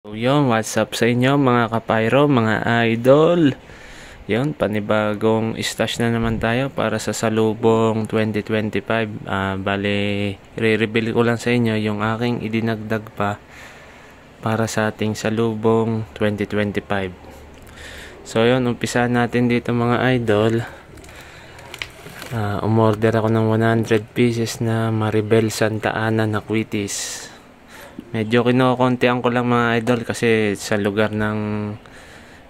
Yun, what's up sa inyo mga kapayro, mga idol. Yun, panibagong stash na naman tayo para sa salubong 2025. Bale, re-reveal ko lang sa inyo yung aking idinagdag pa para sa ating salubong 2025. So yun, umpisa natin dito mga idol. Umorder ako ng 100 pieces na Maribel Santa Ana na Quitis. Medyo kinokontihan ko lang mga idol kasi sa lugar ng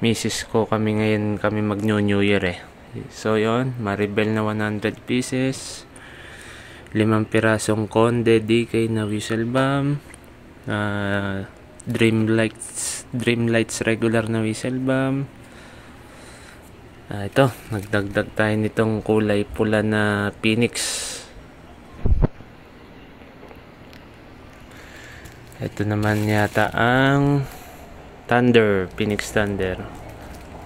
misis ko kami ngayon mag New Year eh. So yon, Maribel na 100 pieces, 5 pirasong Conde DK na whistle bomb, Dreamlights regular na whistle bomb. Ito, nagdagdag tayo nitong kulay pula na Phoenix. Ito naman yata ang Thunder, Phoenix Thunder.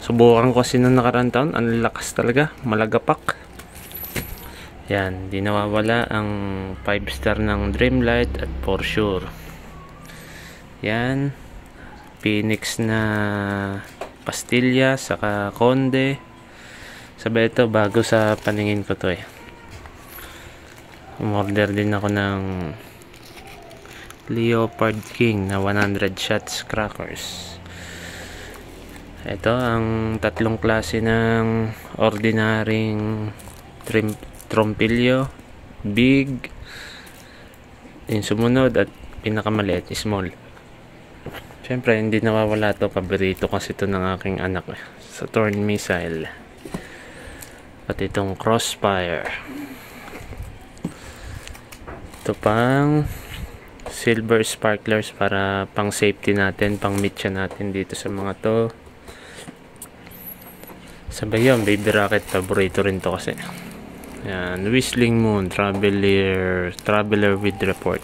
Subukan ko kasi nung nakaraan taon, ang lakas talaga, malagapak. Yan, di nawawala ang 5 star ng Dreamlight at For Sure. Yan, Phoenix na Pastilla, saka Conde. Sabi ito, bago sa paningin ko to eh. Umorder din ako ng Leopard King na 100 shots crackers. Ito ang tatlong klase ng ordinaryong trompilyo, big, yung sumunod at pinakamaliit, small. Siyempre hindi nawawala to, paborito kasi ito ng aking anak, Saturn missile. At itong crossfire. Ito pang silver sparklers para pang safety natin, pang mitya natin dito sa mga to. Sabay yun, baby rocket, paborito rin to kasi. Yan, Whistling Moon, traveler with report.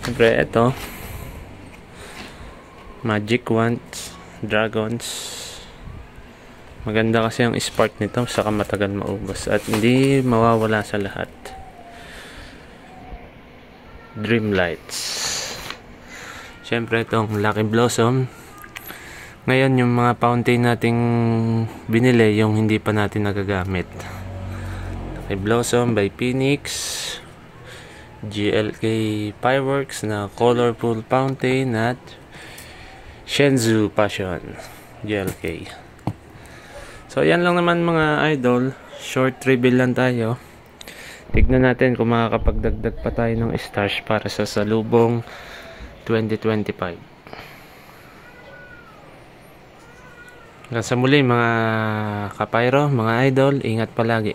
Siyempre ito, magic wands, dragons. Maganda kasi ang spark nito, saka matagal maubos at hindi mawawala sa lahat. Dreamlights. Siyempre itong Lucky Blossom. Ngayon yung mga fountain nating binili, yung hindi pa natin nagagamit. Lucky Blossom by Phoenix, GLK Fireworks na colorful fountain at Shenzhou Passion GLK. So yan lang naman mga idol, short reveal lang tayo. Tignan natin kung makakapagdagdag pa tayo ng stash para sa salubong 2025. Hanggang sa muli mga kapayro, mga idol, ingat palagi.